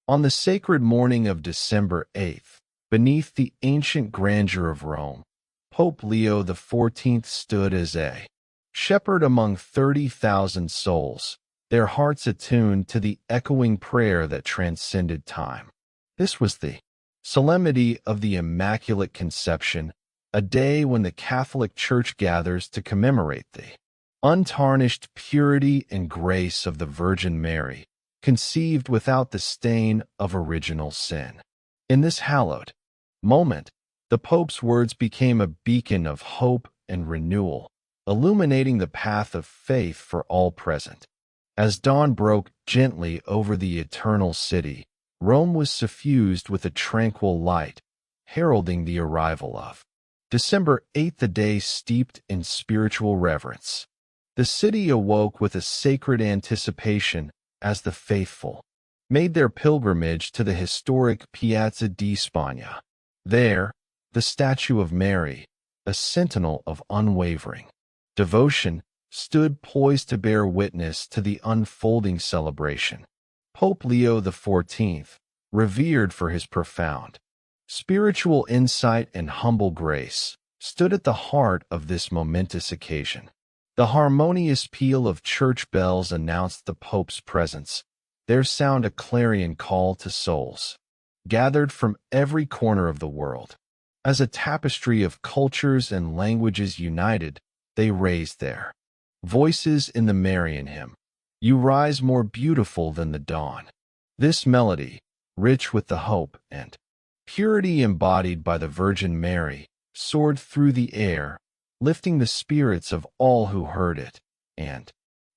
On the sacred morning of December 8th, beneath the ancient grandeur of Rome, Pope Leo XIV stood as a shepherd among 30,000 souls, their hearts attuned to the echoing prayer that transcended time. This was the Solemnity of the Immaculate Conception, a day when the Catholic Church gathers to commemorate the untarnished purity and grace of the Virgin Mary, conceived without the stain of original sin. In this hallowed moment, the Pope's words became a beacon of hope and renewal, illuminating the path of faith for all present. As dawn broke gently over the eternal city, Rome was suffused with a tranquil light, heralding the arrival of December 8th, a day steeped in spiritual reverence. The city awoke with a sacred anticipation as the faithful made their pilgrimage to the historic Piazza di Spagna. There, the statue of Mary, a sentinel of unwavering devotion, stood poised to bear witness to the unfolding celebration. Pope Leo XIV, revered for his profound spiritual insight and humble grace, stood at the heart of this momentous occasion. The harmonious peal of church bells announced the Pope's presence, their sound a clarion call to souls gathered from every corner of the world. As a tapestry of cultures and languages united, they raised their voices in the Marian hymn, "You rise more beautiful than the dawn." This melody, rich with the hope and purity embodied by the Virgin Mary, soared through the air, lifting the spirits of all who heard it, and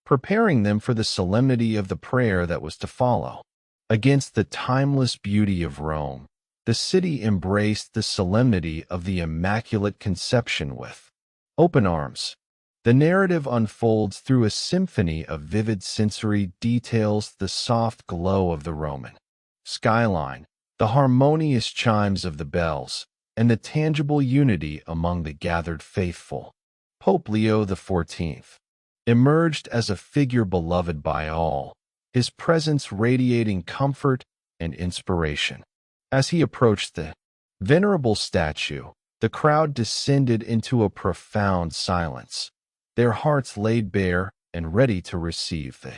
preparing them for the solemnity of the prayer that was to follow. Against the timeless beauty of Rome, the city embraced the solemnity of the Immaculate Conception with open arms. The narrative unfolds through a symphony of vivid sensory details, the soft glow of the Roman skyline, the harmonious chimes of the bells, and the tangible unity among the gathered faithful. Pope Leo XIV emerged as a figure beloved by all, his presence radiating comfort and inspiration. As he approached the venerable statue, the crowd descended into a profound silence, their hearts laid bare and ready to receive the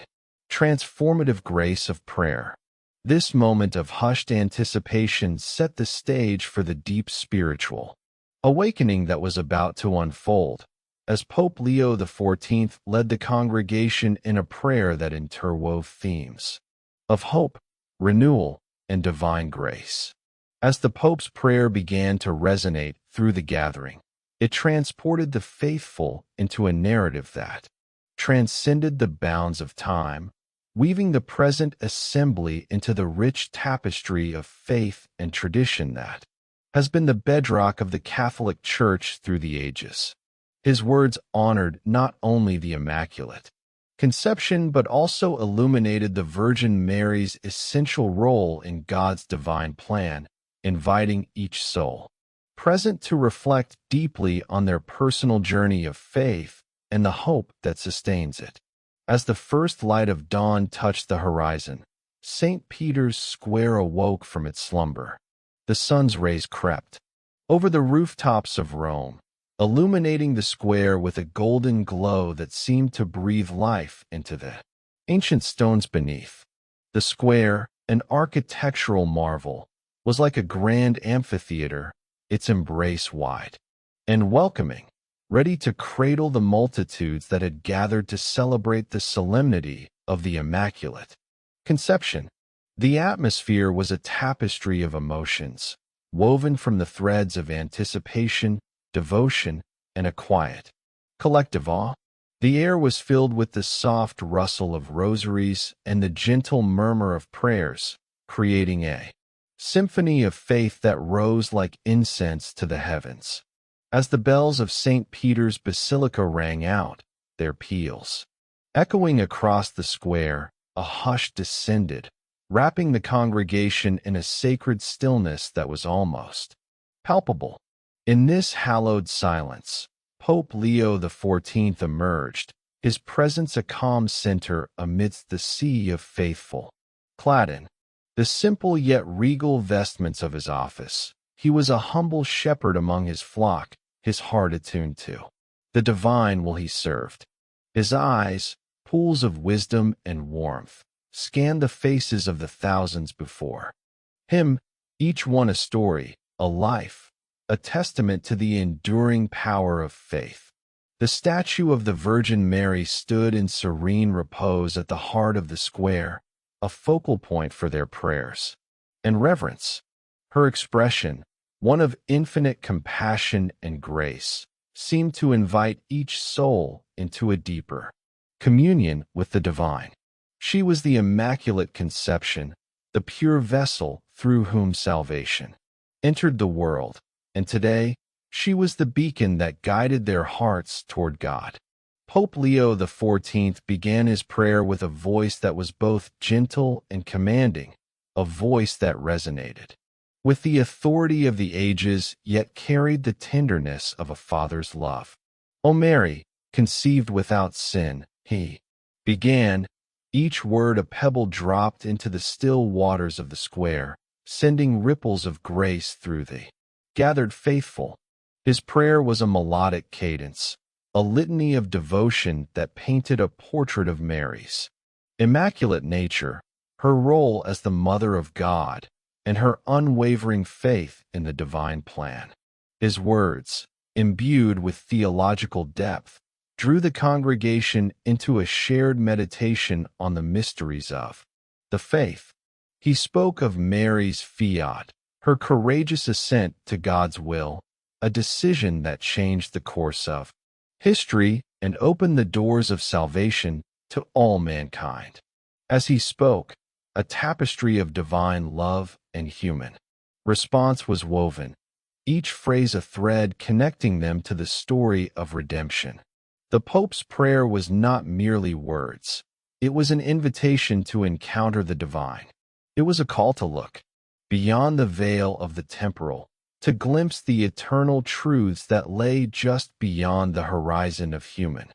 transformative grace of prayer. This moment of hushed anticipation set the stage for the deep spiritual awakening that was about to unfold, as Pope Leo XIV led the congregation in a prayer that interwove themes of hope, renewal, and divine grace. As the Pope's prayer began to resonate through the gathering, it transported the faithful into a narrative that transcended the bounds of time, weaving the present assembly into the rich tapestry of faith and tradition that has been the bedrock of the Catholic Church through the ages. His words honored not only the Immaculate Conception but also illuminated the Virgin Mary's essential role in God's divine plan, inviting each soul present to reflect deeply on their personal journey of faith and the hope that sustains it. As the first light of dawn touched the horizon, St. Peter's Square awoke from its slumber. The sun's rays crept over the rooftops of Rome, illuminating the square with a golden glow that seemed to breathe life into the ancient stones beneath. The square, an architectural marvel, was like a grand amphitheater, its embrace wide and welcoming, ready to cradle the multitudes that had gathered to celebrate the solemnity of the Immaculate Conception. The atmosphere was a tapestry of emotions, woven from the threads of anticipation, devotion, and a quiet, collective awe. The air was filled with the soft rustle of rosaries and the gentle murmur of prayers, creating a symphony of faith that rose like incense to the heavens. As the bells of St. Peter's Basilica rang out, their peals echoing across the square, a hush descended, wrapping the congregation in a sacred stillness that was almost palpable. In this hallowed silence, Pope Leo XIV emerged, his presence a calm center amidst the sea of faithful, clad in the simple yet regal vestments of his office. He was a humble shepherd among his flock, his heart attuned to the divine while he served. His eyes, pools of wisdom and warmth, scanned the faces of the thousands before him, each one a story, a life, a testament to the enduring power of faith. The statue of the Virgin Mary stood in serene repose at the heart of the square, a focal point for their prayers and reverence. Her expression, one of infinite compassion and grace, seemed to invite each soul into a deeper communion with the divine. She was the Immaculate Conception, the pure vessel through whom salvation entered the world, and today she was the beacon that guided their hearts toward God. Pope Leo XIV began his prayer with a voice that was both gentle and commanding, a voice that resonated with the authority of the ages yet carried the tenderness of a father's love. "O Mary, conceived without sin," he began, each word a pebble dropped into the still waters of the square, sending ripples of grace through the gathered faithful. His prayer was a melodic cadence, a litany of devotion that painted a portrait of Mary's immaculate nature, her role as the Mother of God, and her unwavering faith in the divine plan. His words, imbued with theological depth, drew the congregation into a shared meditation on the mysteries of the faith. He spoke of Mary's fiat, her courageous assent to God's will, a decision that changed the course of history and opened the doors of salvation to all mankind. As he spoke, a tapestry of divine love and human response was woven, each phrase a thread connecting them to the story of redemption. The Pope's prayer was not merely words. It was an invitation to encounter the divine. It was a call to look beyond the veil of the temporal, to glimpse the eternal truths that lay just beyond the horizon of human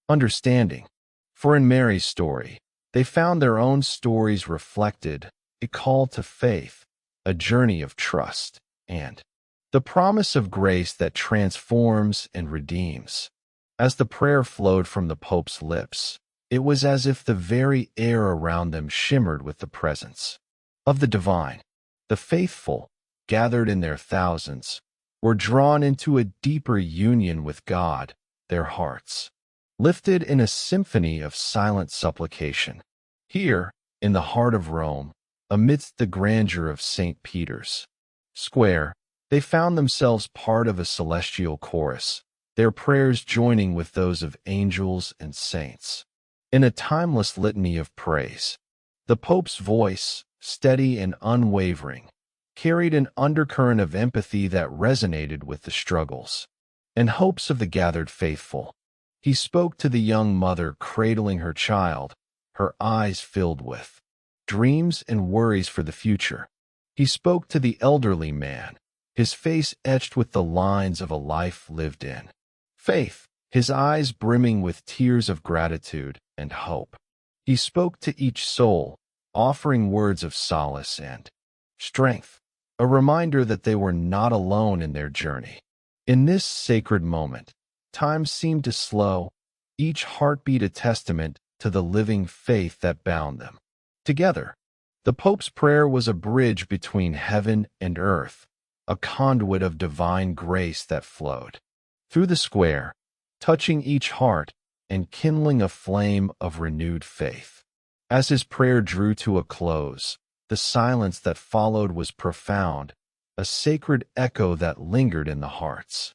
understanding. For in Mary's story, they found their own stories reflected, a call to faith, a journey of trust, and the promise of grace that transforms and redeems. As the prayer flowed from the Pope's lips, it was as if the very air around them shimmered with the presence of the divine. The faithful, gathered in their thousands, were drawn into a deeper union with God, their hearts lifted in a symphony of silent supplication. Here, in the heart of Rome, amidst the grandeur of St. Peter's Square, they found themselves part of a celestial chorus, their prayers joining with those of angels and saints. In a timeless litany of praise, the Pope's voice, steady and unwavering, carried an undercurrent of empathy that resonated with the struggles and hopes of the gathered faithful. He spoke to the young mother cradling her child, her eyes filled with dreams and worries for the future. He spoke to the elderly man, his face etched with the lines of a life lived in faith, his eyes brimming with tears of gratitude and hope. He spoke to each soul, offering words of solace and strength, a reminder that they were not alone in their journey. In this sacred moment, time seemed to slow, each heartbeat a testament to the living faith that bound them together. The Pope's prayer was a bridge between heaven and earth, a conduit of divine grace that flowed through the square, touching each heart and kindling a flame of renewed faith. As his prayer drew to a close, the silence that followed was profound, a sacred echo that lingered in the hearts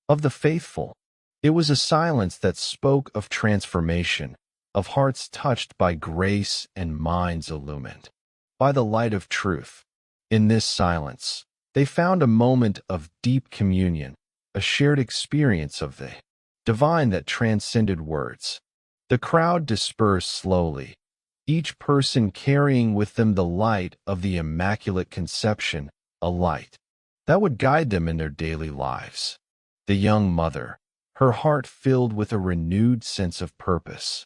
of the faithful. It was a silence that spoke of transformation, of hearts touched by grace and minds illumined by the light of truth. In this silence, they found a moment of deep communion, a shared experience of the divine that transcended words. The crowd dispersed slowly, each person carrying with them the light of the Immaculate Conception, a light that would guide them in their daily lives. The young mother, her heart filled with a renewed sense of purpose,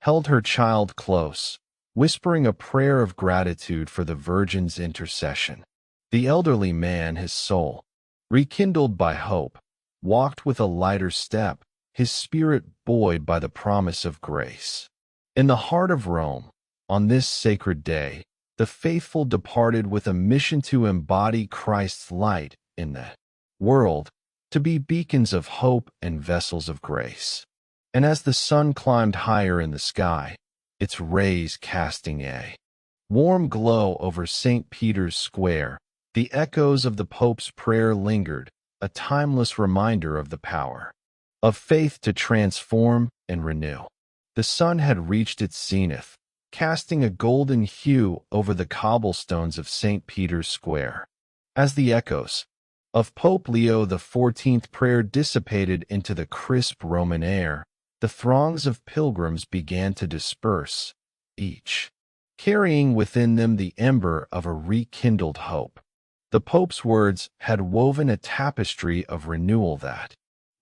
held her child close, whispering a prayer of gratitude for the Virgin's intercession. The elderly man, his soul, rekindled by hope, walked with a lighter step, his spirit buoyed by the promise of grace. In the heart of Rome, on this sacred day, the faithful departed with a mission to embody Christ's light in the world, to be beacons of hope and vessels of grace. And as the sun climbed higher in the sky, its rays casting a warm glow over St. Peter's Square, the echoes of the Pope's prayer lingered, a timeless reminder of the power of faith to transform and renew. The sun had reached its zenith, casting a golden hue over the cobblestones of St. Peter's Square. As the echoes of Pope Leo XIV prayer dissipated into the crisp Roman air, the throngs of pilgrims began to disperse, each carrying within them the ember of a rekindled hope. The Pope's words had woven a tapestry of renewal that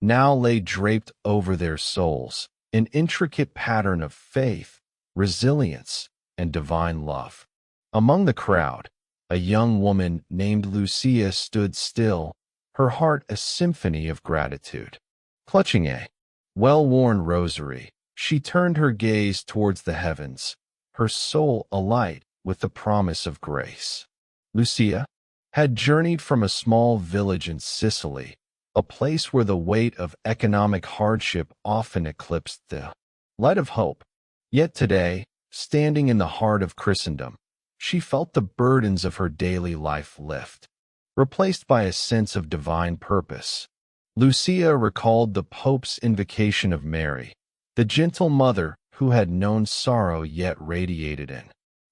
now lay draped over their souls, an intricate pattern of faith, resilience, and divine love. Among the crowd, a young woman named Lucia stood still, her heart a symphony of gratitude. Clutching a well-worn rosary, she turned her gaze towards the heavens, her soul alight with the promise of grace. Lucia had journeyed from a small village in Sicily, a place where the weight of economic hardship often eclipsed the light of hope. Yet today, standing in the heart of Christendom, she felt the burdens of her daily life lift, replaced by a sense of divine purpose. Lucia recalled the Pope's invocation of Mary, the gentle mother who had known sorrow yet radiated in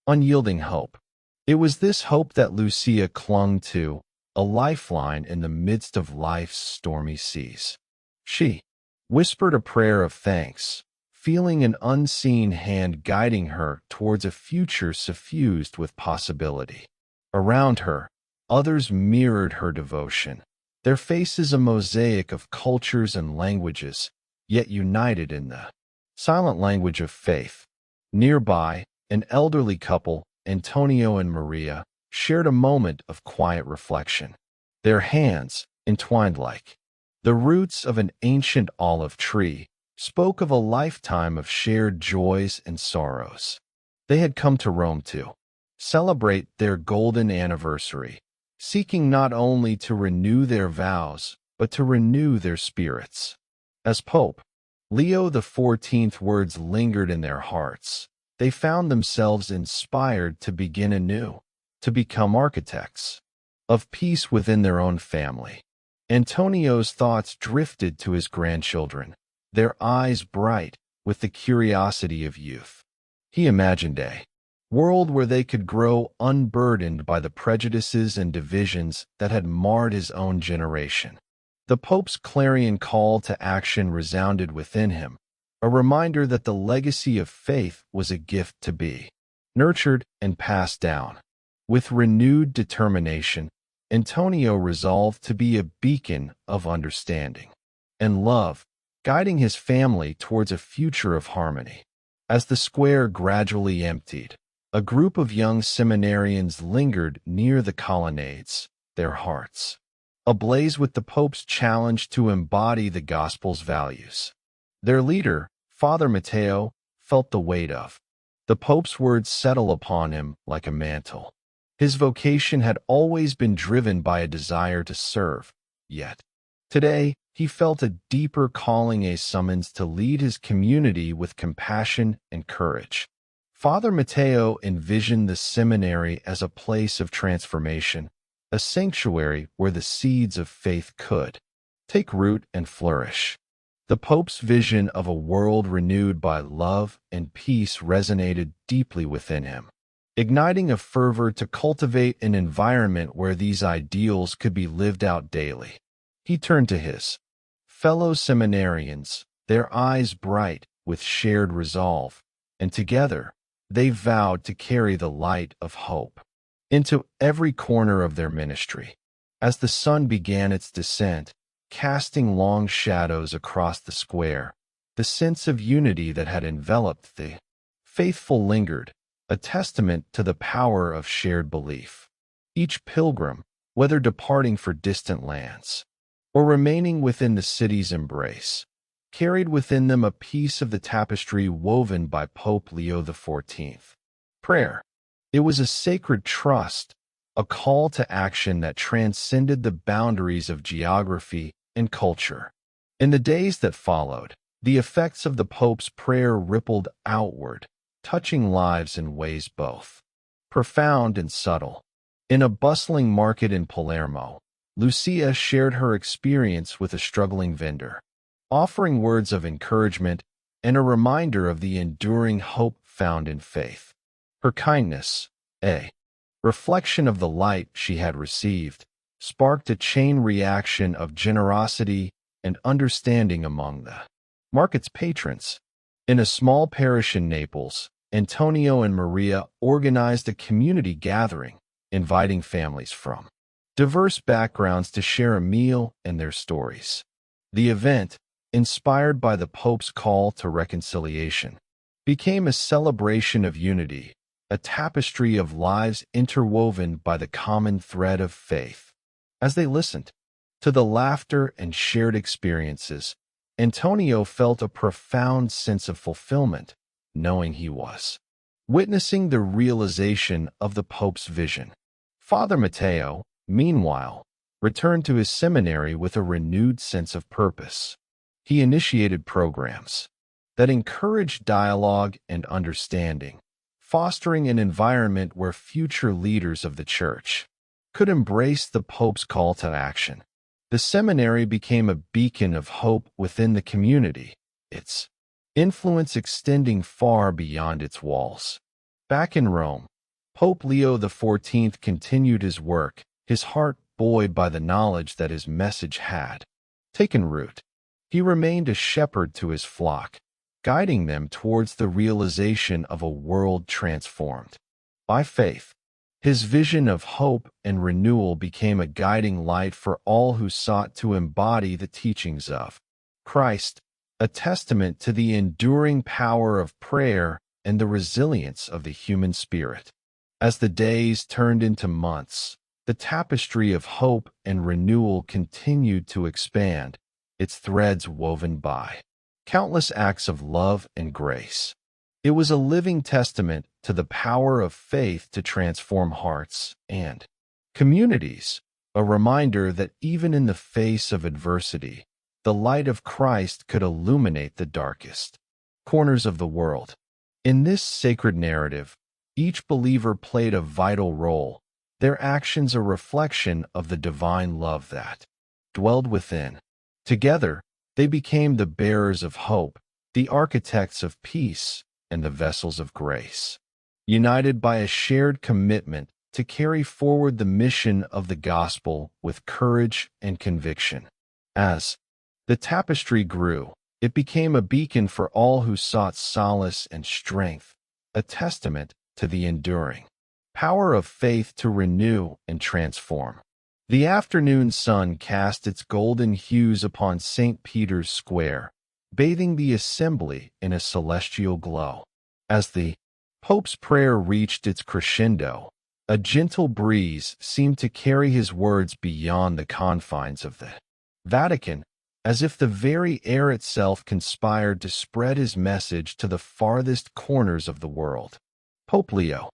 unyielding hope. It was this hope that Lucia clung to, a lifeline in the midst of life's stormy seas. She whispered a prayer of thanks, feeling an unseen hand guiding her towards a future suffused with possibility. Around her, others mirrored her devotion, their faces a mosaic of cultures and languages, yet united in the silent language of faith. Nearby, an elderly couple, Antonio and Maria, shared a moment of quiet reflection. Their hands, entwined like the roots of an ancient olive tree, spoke of a lifetime of shared joys and sorrows. They had come to Rome to celebrate their golden anniversary, seeking not only to renew their vows, but to renew their spirits. As Pope Leo XIV words lingered in their hearts, they found themselves inspired to begin anew, to become architects of peace within their own family. Antonio's thoughts drifted to his grandchildren, their eyes bright with the curiosity of youth. He imagined a world where they could grow unburdened by the prejudices and divisions that had marred his own generation. The Pope's clarion call to action resounded within him, a reminder that the legacy of faith was a gift to be nurtured and passed down. With renewed determination, Antonio resolved to be a beacon of understanding and love, guiding his family towards a future of harmony. As the square gradually emptied, a group of young seminarians lingered near the colonnades, their hearts ablaze with the Pope's challenge to embody the Gospel's values. Their leader, Father Matteo, felt the weight of the Pope's words settle upon him like a mantle. His vocation had always been driven by a desire to serve, yet today he felt a deeper calling, a summons to lead his community with compassion and courage. Father Matteo envisioned the seminary as a place of transformation, a sanctuary where the seeds of faith could take root and flourish. The Pope's vision of a world renewed by love and peace resonated deeply within him, igniting a fervor to cultivate an environment where these ideals could be lived out daily. He turned to his fellow seminarians, their eyes bright with shared resolve, and together they vowed to carry the light of hope into every corner of their ministry. As the sun began its descent, casting long shadows across the square, the sense of unity that had enveloped the faithful lingered, a testament to the power of shared belief. Each pilgrim, whether departing for distant lands or remaining within the city's embrace, carried within them a piece of the tapestry woven by Pope Leo XIV. Prayer. It was a sacred trust, a call to action that transcended the boundaries of geography and culture. In the days that followed, the effects of the Pope's prayer rippled outward, touching lives in ways both profound and subtle. In a bustling market in Palermo, Lucia shared her experience with a struggling vendor, offering words of encouragement and a reminder of the enduring hope found in faith. Her kindness, a reflection of the light she had received, sparked a chain reaction of generosity and understanding among the market's patrons. In a small parish in Naples, Antonio and Maria organized a community gathering, inviting families from diverse backgrounds to share a meal and their stories. The event, inspired by the Pope's call to reconciliation, became a celebration of unity, a tapestry of lives interwoven by the common thread of faith. As they listened to the laughter and shared experiences, Antonio felt a profound sense of fulfillment, knowing he was witnessing the realization of the Pope's vision. Father Matteo, meanwhile, returned to his seminary with a renewed sense of purpose. He initiated programs that encouraged dialogue and understanding, fostering an environment where future leaders of the Church could embrace the Pope's call to action. The seminary became a beacon of hope within the community, its influence extending far beyond its walls. Back in Rome, Pope Leo XIV continued his work, his heart buoyed by the knowledge that his message had taken root. He remained a shepherd to his flock, guiding them towards the realization of a world transformed by faith. His vision of hope and renewal became a guiding light for all who sought to embody the teachings of Christ, a testament to the enduring power of prayer and the resilience of the human spirit. As the days turned into months, the tapestry of hope and renewal continued to expand, its threads woven by countless acts of love and grace. It was a living testament to the power of faith to transform hearts and communities, a reminder that even in the face of adversity, the light of Christ could illuminate the darkest corners of the world. In this sacred narrative, each believer played a vital role, their actions a reflection of the divine love that dwelled within. Together, they became the bearers of hope, the architects of peace, and the vessels of grace, united by a shared commitment to carry forward the mission of the gospel with courage and conviction. As the tapestry grew, it became a beacon for all who sought solace and strength, a testament to the enduring power of faith to renew and transform. The afternoon sun cast its golden hues upon St. Peter's Square, bathing the assembly in a celestial glow. As the Pope's prayer reached its crescendo, a gentle breeze seemed to carry his words beyond the confines of the Vatican, as if the very air itself conspired to spread his message to the farthest corners of the world. Pope Leo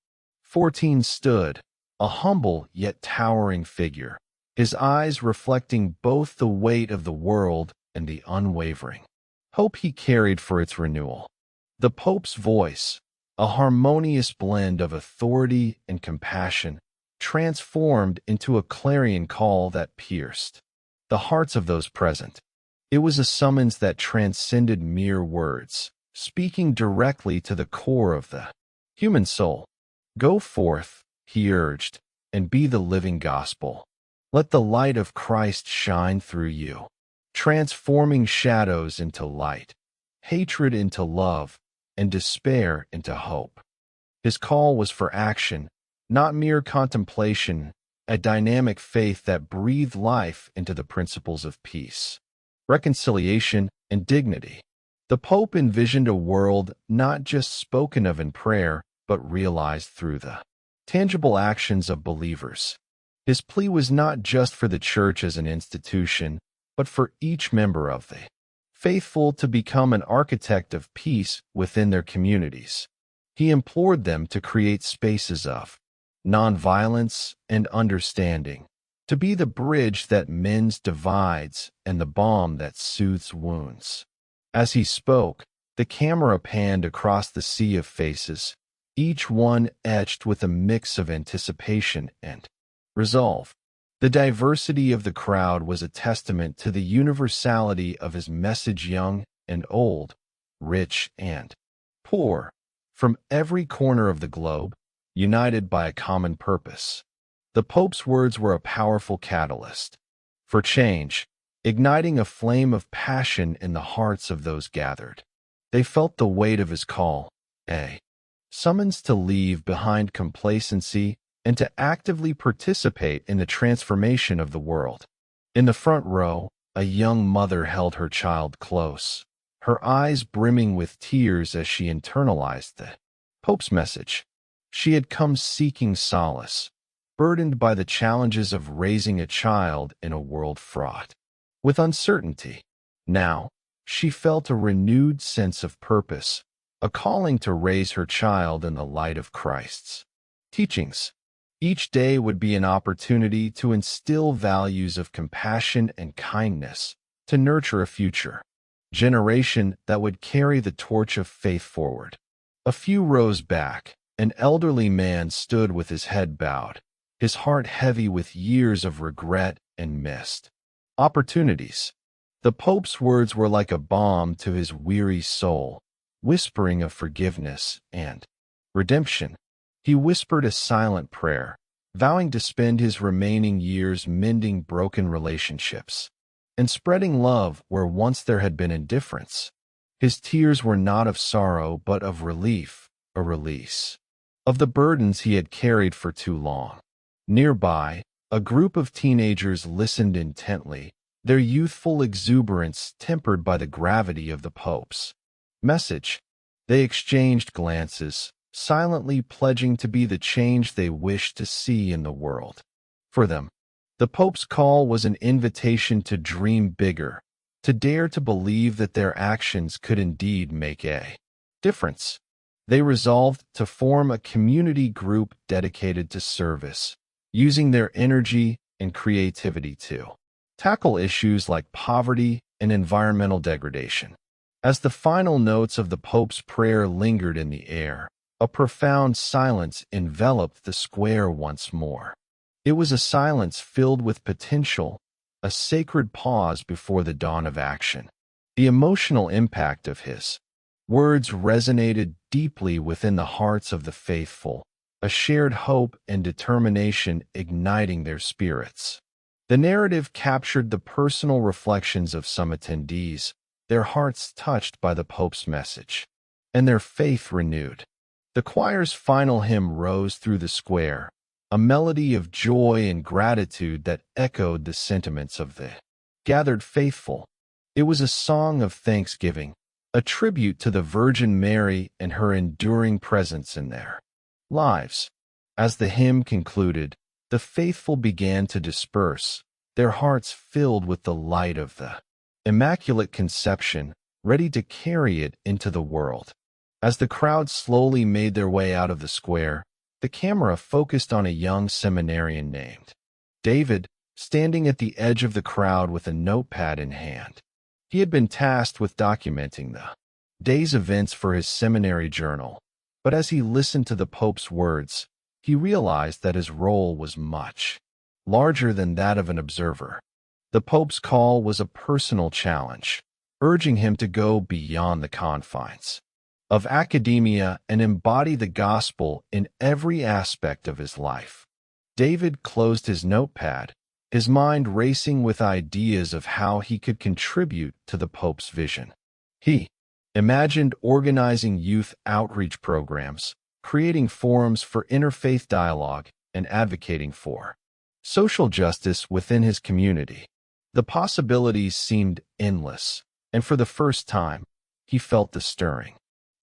XIV stood, a humble yet towering figure, his eyes reflecting both the weight of the world and the unwavering hope he carried for its renewal. The Pope's voice, a harmonious blend of authority and compassion, transformed into a clarion call that pierced the hearts of those present. It was a summons that transcended mere words, speaking directly to the core of the human soul. Go forth, he urged, and be the living gospel. Let the light of Christ shine through you, transforming shadows into light, hatred into love, and despair into hope. His call was for action, not mere contemplation, a dynamic faith that breathed life into the principles of peace, reconciliation, and dignity. The Pope envisioned a world not just spoken of in prayer, but realized through the tangible actions of believers. His plea was not just for the Church as an institution, but for each member of the faithful to become an architect of peace within their communities. He implored them to create spaces of nonviolence and understanding, to be the bridge that mends divides and the balm that soothes wounds. As he spoke, the camera panned across the sea of faces, each one etched with a mix of anticipation and resolve. The diversity of the crowd was a testament to the universality of his message, young and old, rich and poor, from every corner of the globe, united by a common purpose. The Pope's words were a powerful catalyst for change, igniting a flame of passion in the hearts of those gathered. They felt the weight of his call, a summons to leave behind complacency and to actively participate in the transformation of the world. In the front row, a young mother held her child close, her eyes brimming with tears as she internalized the Pope's message. She had come seeking solace, burdened by the challenges of raising a child in a world fraught with uncertainty. Now, she felt a renewed sense of purpose, a calling to raise her child in the light of Christ's teachings. Each day would be an opportunity to instill values of compassion and kindness, to nurture a future generation that would carry the torch of faith forward. A few rows back, an elderly man stood with his head bowed, his heart heavy with years of regret and missed opportunities. The Pope's words were like a balm to his weary soul, whispering of forgiveness and redemption. He whispered a silent prayer, vowing to spend his remaining years mending broken relationships and spreading love where once there had been indifference. His tears were not of sorrow but of relief, a release of the burdens he had carried for too long. Nearby, a group of teenagers listened intently, their youthful exuberance tempered by the gravity of the Pope's message. They exchanged glances, silently pledging to be the change they wished to see in the world. For them, the Pope's call was an invitation to dream bigger, to dare to believe that their actions could indeed make a difference. They resolved to form a community group dedicated to service, using their energy and creativity to tackle issues like poverty and environmental degradation. As the final notes of the Pope's prayer lingered in the air, a profound silence enveloped the square once more. It was a silence filled with potential, a sacred pause before the dawn of action. The emotional impact of his words resonated deeply within the hearts of the faithful, a shared hope and determination igniting their spirits. The narrative captured the personal reflections of some attendees, their hearts touched by the Pope's message, and their faith renewed. The choir's final hymn rose through the square, a melody of joy and gratitude that echoed the sentiments of the gathered faithful. It was a song of thanksgiving, a tribute to the Virgin Mary and her enduring presence in their lives. As the hymn concluded, the faithful began to disperse, their hearts filled with the light of the Immaculate Conception, ready to carry it into the world. As the crowd slowly made their way out of the square, the camera focused on a young seminarian named David, standing at the edge of the crowd with a notepad in hand. He had been tasked with documenting the day's events for his seminary journal, but as he listened to the Pope's words, he realized that his role was much larger than that of an observer. The Pope's call was a personal challenge, urging him to go beyond the confines of academia and embody the gospel in every aspect of his life. David closed his notepad, his mind racing with ideas of how he could contribute to the Pope's vision. He imagined organizing youth outreach programs, creating forums for interfaith dialogue, and advocating for social justice within his community. The possibilities seemed endless, and for the first time, he felt the stirring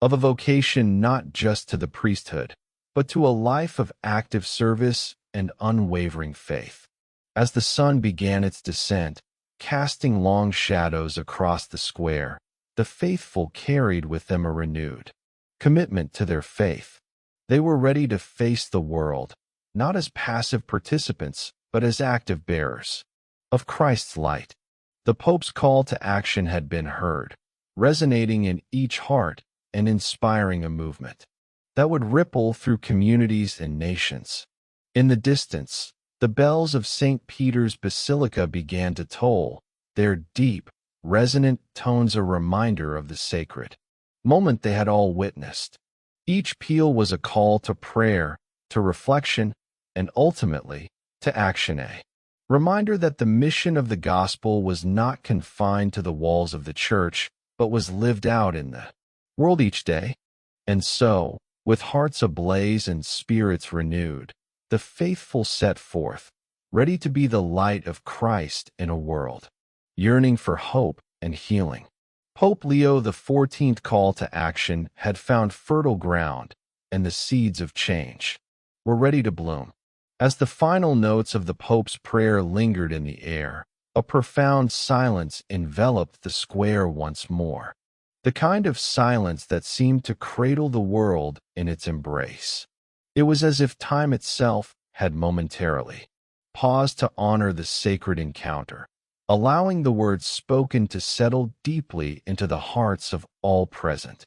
of a vocation not just to the priesthood, but to a life of active service and unwavering faith. As the sun began its descent, casting long shadows across the square, the faithful carried with them a renewed commitment to their faith. They were ready to face the world, not as passive participants, but as active bearers of Christ's light. The Pope's call to action had been heard, resonating in each heart and inspiring a movement that would ripple through communities and nations. In the distance, the bells of St. Peter's Basilica began to toll, their deep, resonant tones a reminder of the sacred moment they had all witnessed. Each peal was a call to prayer, to reflection, and ultimately to action. A reminder that the mission of the gospel was not confined to the walls of the church, but was lived out in the world each day. And so, with hearts ablaze and spirits renewed, the faithful set forth, ready to be the light of Christ in a world yearning for hope and healing. Pope Leo XIV's call to action had found fertile ground, and the seeds of change were ready to bloom. As the final notes of the Pope's prayer lingered in the air, a profound silence enveloped the square once more, the kind of silence that seemed to cradle the world in its embrace. It was as if time itself had momentarily paused to honor the sacred encounter, allowing the words spoken to settle deeply into the hearts of all present.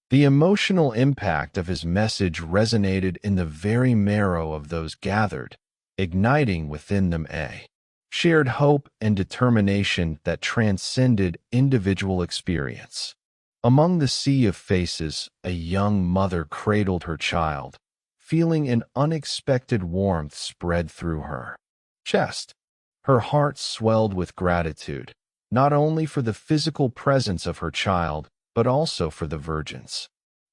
The emotional impact of his message resonated in the very marrow of those gathered, igniting within them a shared hope and determination that transcended individual experience. Among the sea of faces, a young mother cradled her child, feeling an unexpected warmth spread through her chest. Her heart swelled with gratitude, not only for the physical presence of her child, but also for the Virgin's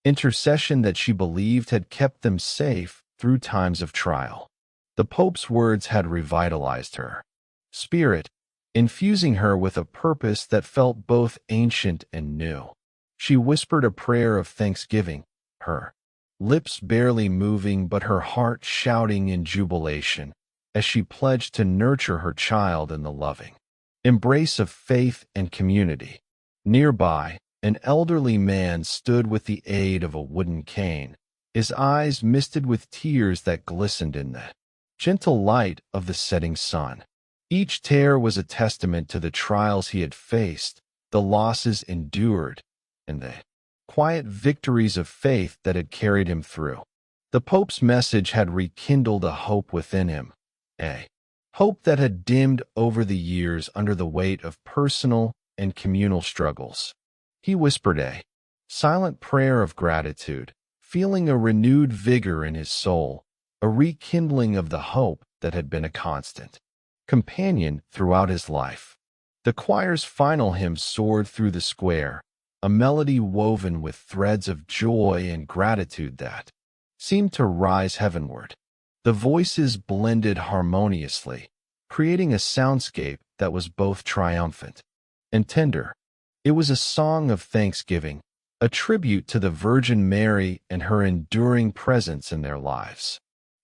intercession that she believed had kept them safe through times of trial. The Pope's words had revitalized her spirit, infusing her with a purpose that felt both ancient and new. She whispered a prayer of thanksgiving, her lips barely moving but her heart shouting in jubilation, as she pledged to nurture her child in the loving embrace of faith and community. Nearby, an elderly man stood with the aid of a wooden cane, his eyes misted with tears that glistened in the gentle light of the setting sun. Each tear was a testament to the trials he had faced, the losses endured, and the quiet victories of faith that had carried him through. The Pope's message had rekindled a hope within him, a hope that had dimmed over the years under the weight of personal and communal struggles. He whispered a silent prayer of gratitude, feeling a renewed vigor in his soul, a rekindling of the hope that had been a constant companion throughout his life. The choir's final hymn soared through the square, a melody woven with threads of joy and gratitude that seemed to rise heavenward. The voices blended harmoniously, creating a soundscape that was both triumphant and tender. It was a song of thanksgiving, a tribute to the Virgin Mary and her enduring presence in their lives.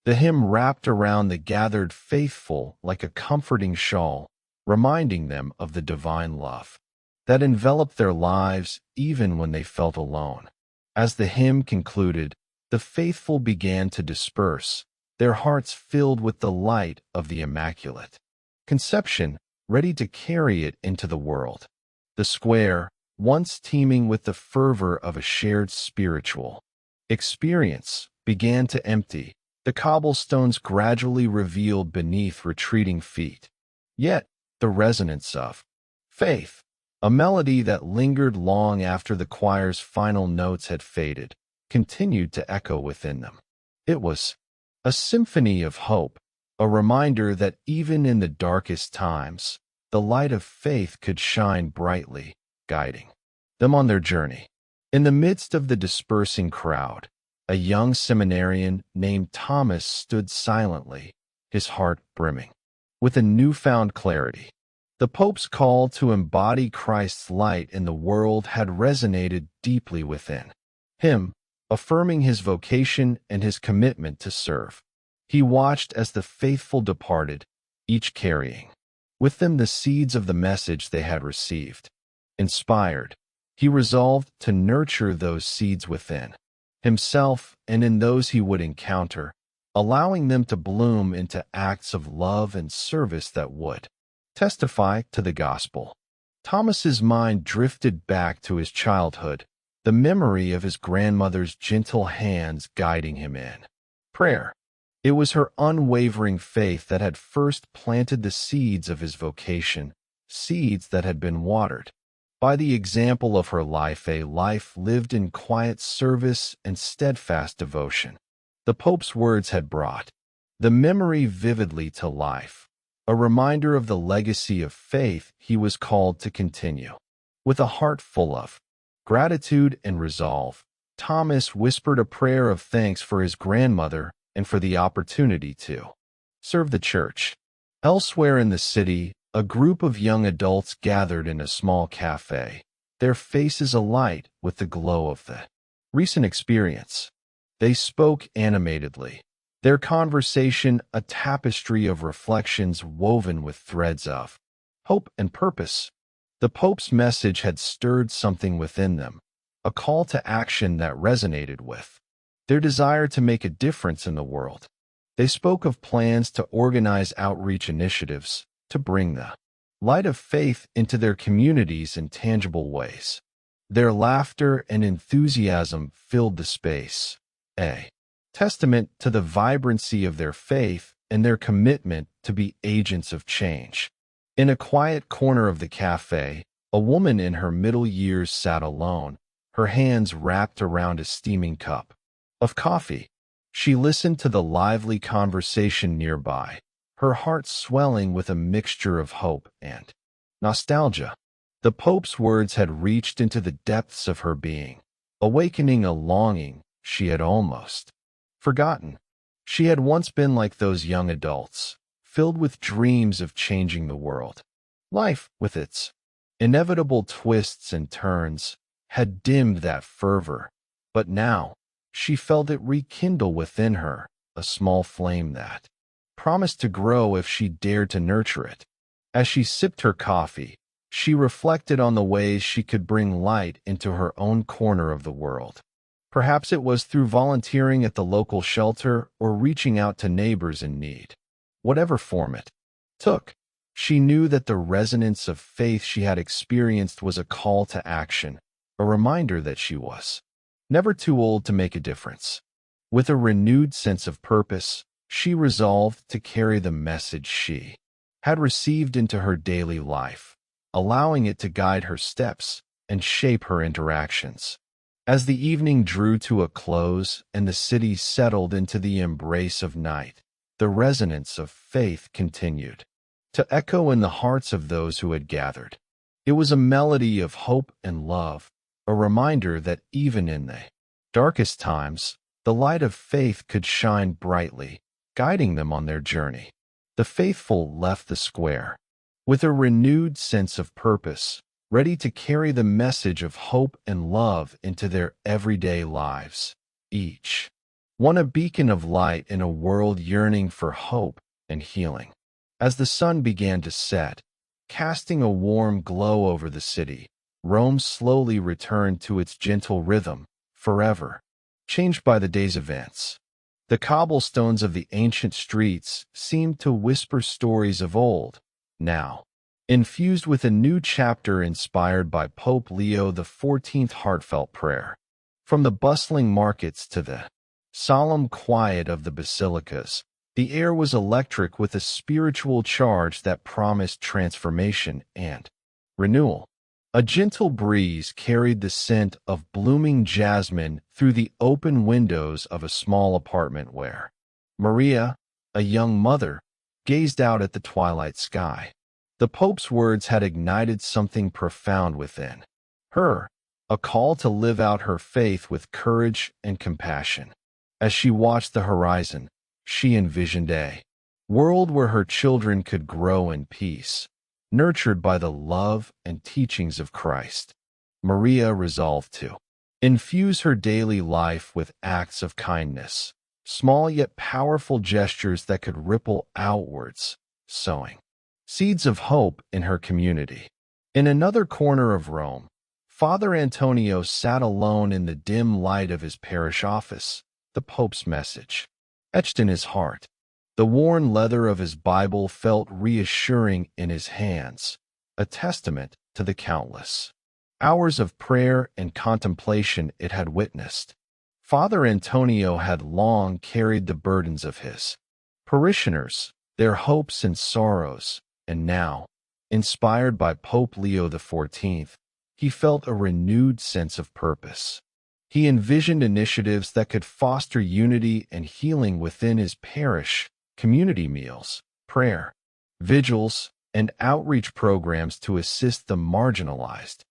The hymn wrapped around the gathered faithful like a comforting shawl, reminding them of the divine love that enveloped their lives even when they felt alone. As the hymn concluded, the faithful began to disperse, their hearts filled with the light of the Immaculate Conception, ready to carry it into the world. The square, once teeming with the fervor of a shared spiritual experience, began to empty, the cobblestones gradually revealed beneath retreating feet. Yet, the resonance of faith, a melody that lingered long after the choir's final notes had faded, continued to echo within them. It was a symphony of hope, a reminder that even in the darkest times, the light of faith could shine brightly, guiding them on their journey. In the midst of the dispersing crowd, a young seminarian named Thomas stood silently, his heart brimming with a newfound clarity. The Pope's call to embody Christ's light in the world had resonated deeply within him, affirming his vocation and his commitment to serve. He watched as the faithful departed, each carrying with them the seeds of the message they had received. Inspired, he resolved to nurture those seeds within himself and in those he would encounter, allowing them to bloom into acts of love and service that would testify to the gospel. Thomas's mind drifted back to his childhood, the memory of his grandmother's gentle hands guiding him in prayer. It was her unwavering faith that had first planted the seeds of his vocation, seeds that had been watered by the example of her life, a life lived in quiet service and steadfast devotion. The Pope's words had brought the memory vividly to life, a reminder of the legacy of faith he was called to continue. With a heart full of gratitude and resolve, Thomas whispered a prayer of thanks for his grandmother and for the opportunity to serve the Church. Elsewhere in the city, a group of young adults gathered in a small cafe, their faces alight with the glow of the recent experience. They spoke animatedly, their conversation a tapestry of reflections woven with threads of hope and purpose. The Pope's message had stirred something within them, a call to action that resonated with their desire to make a difference in the world. They spoke of plans to organize outreach initiatives, to bring the light of faith into their communities in tangible ways. Their laughter and enthusiasm filled the space, a testament to the vibrancy of their faith and their commitment to be agents of change. In a quiet corner of the cafe, a woman in her middle years sat alone, her hands wrapped around a steaming cup of coffee. She listened to the lively conversation nearby, her heart swelling with a mixture of hope and nostalgia. The Pope's words had reached into the depths of her being, awakening a longing she had almost forgotten. She had once been like those young adults, filled with dreams of changing the world. Life, with its inevitable twists and turns, had dimmed that fervor, but now she felt it rekindle within her, a small flame that promised to grow if she dared to nurture it. As she sipped her coffee, she reflected on the ways she could bring light into her own corner of the world. Perhaps it was through volunteering at the local shelter or reaching out to neighbors in need. Whatever form it took, she knew that the resonance of faith she had experienced was a call to action, a reminder that she was never too old to make a difference. With a renewed sense of purpose, she resolved to carry the message she had received into her daily life, allowing it to guide her steps and shape her interactions. As the evening drew to a close and the city settled into the embrace of night, the resonance of faith continued to echo in the hearts of those who had gathered. It was a melody of hope and love, a reminder that even in the darkest times, the light of faith could shine brightly, guiding them on their journey. The faithful left the square with a renewed sense of purpose, ready to carry the message of hope and love into their everyday lives, each one a beacon of light in a world yearning for hope and healing. As the sun began to set, casting a warm glow over the city, Rome slowly returned to its gentle rhythm, forever changed by the day's events. The cobblestones of the ancient streets seemed to whisper stories of old, now infused with a new chapter inspired by Pope Leo XIV's heartfelt prayer. From the bustling markets to the solemn quiet of the basilicas, the air was electric with a spiritual charge that promised transformation and renewal. A gentle breeze carried the scent of blooming jasmine through the open windows of a small apartment where Maria, a young mother, gazed out at the twilight sky. The Pope's words had ignited something profound within her, a call to live out her faith with courage and compassion. As she watched the horizon, she envisioned a world where her children could grow in peace, nurtured by the love and teachings of Christ. Maria resolved to Infuse her daily life with acts of kindness, small yet powerful gestures that could ripple outwards, sowing seeds of hope in her community. In another corner of Rome, Father Antonio sat alone in the dim light of his parish office, the Pope's message etched in his heart. The worn leather of his Bible felt reassuring in his hands, a testament to the countless hours of prayer and contemplation it had witnessed. Father Antonio had long carried the burdens of his parishioners, their hopes and sorrows, and now, inspired by Pope Leo XIV, he felt a renewed sense of purpose. He envisioned initiatives that could foster unity and healing within his parish, community meals, prayer, vigils, and outreach programs to assist the marginalized.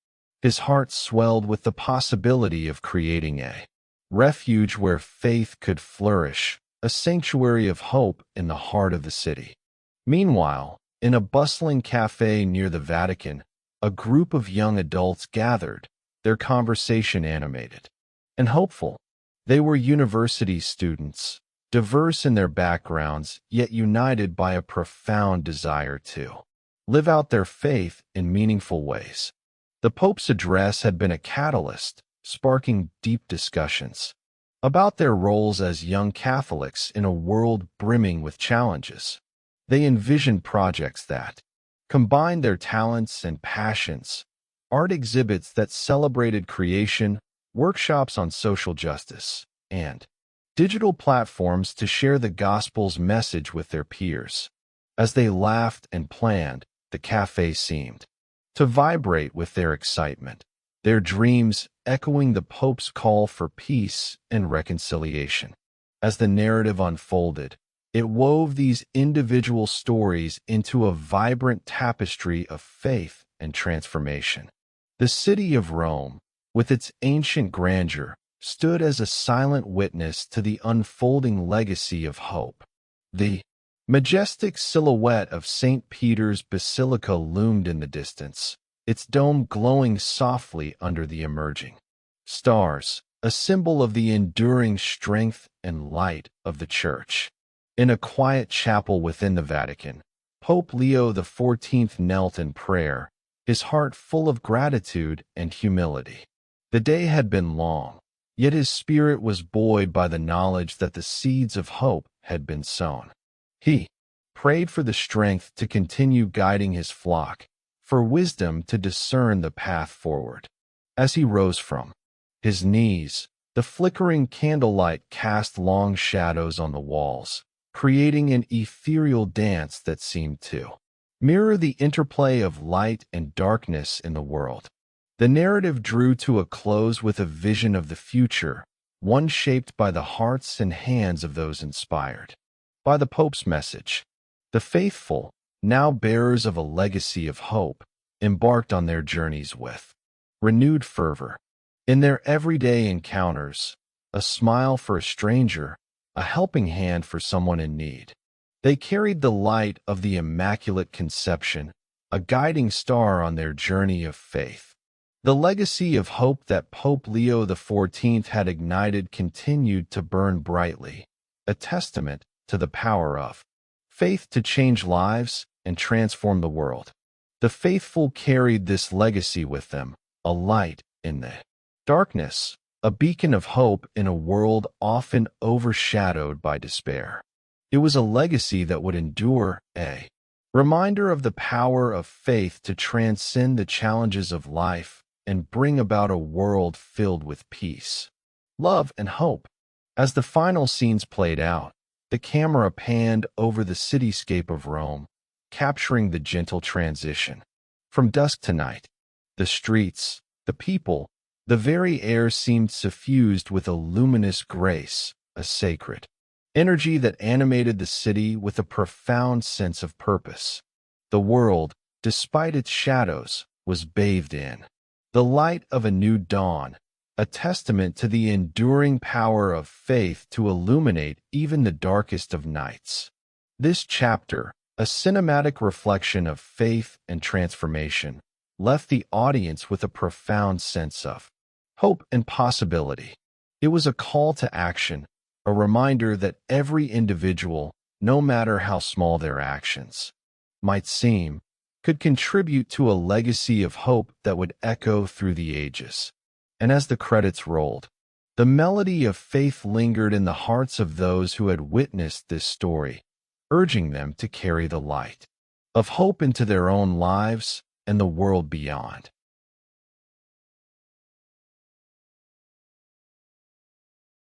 His heart swelled with the possibility of creating a refuge where faith could flourish, a sanctuary of hope in the heart of the city. Meanwhile, in a bustling cafe near the Vatican, a group of young adults gathered, their conversation animated and hopeful. They were university students, diverse in their backgrounds, yet united by a profound desire to live out their faith in meaningful ways. The Pope's address had been a catalyst, sparking deep discussions about their roles as young Catholics in a world brimming with challenges. They envisioned projects that combined their talents and passions, art exhibits that celebrated creation, workshops on social justice, and digital platforms to share the gospel's message with their peers. As they laughed and planned, the cafe seemed to vibrate with their excitement, their dreams echoing the Pope's call for peace and reconciliation. As the narrative unfolded, it wove these individual stories into a vibrant tapestry of faith and transformation. The city of Rome, with its ancient grandeur, stood as a silent witness to the unfolding legacy of hope. The majestic silhouette of St. Peter's Basilica loomed in the distance, its dome glowing softly under the emerging stars, a symbol of the enduring strength and light of the Church. In a quiet chapel within the Vatican, Pope Leo XIV knelt in prayer, his heart full of gratitude and humility. The day had been long, yet his spirit was buoyed by the knowledge that the seeds of hope had been sown. He prayed for the strength to continue guiding his flock, for wisdom to discern the path forward. As he rose from his knees, the flickering candlelight cast long shadows on the walls, creating an ethereal dance that seemed to mirror the interplay of light and darkness in the world. The narrative drew to a close with a vision of the future, one shaped by the hearts and hands of those inspired by the Pope's message. The faithful, now bearers of a legacy of hope, embarked on their journeys with renewed fervor. In their everyday encounters, a smile for a stranger, a helping hand for someone in need. They carried the light of the Immaculate Conception, a guiding star on their journey of faith. The legacy of hope that Pope Leo XIV had ignited continued to burn brightly, a testament to the power of faith to change lives and transform the world. The faithful carried this legacy with them, a light in the darkness, a beacon of hope in a world often overshadowed by despair. It was a legacy that would endure, a reminder of the power of faith to transcend the challenges of life and bring about a world filled with peace, love, and hope. As the final scenes played out, the camera panned over the cityscape of Rome, capturing the gentle transition. From dusk to night, the streets, the people, the very air seemed suffused with a luminous grace, a sacred energy that animated the city with a profound sense of purpose. The world, despite its shadows, was bathed in the light of a new dawn, a testament to the enduring power of faith to illuminate even the darkest of nights. This chapter, a cinematic reflection of faith and transformation, left the audience with a profound sense of Hope and possibility. It was a call to action, a reminder that every individual, no matter how small their actions might seem, could contribute to a legacy of hope that would echo through the ages. And as the credits rolled, the melody of faith lingered in the hearts of those who had witnessed this story, urging them to carry the light of hope into their own lives and the world beyond.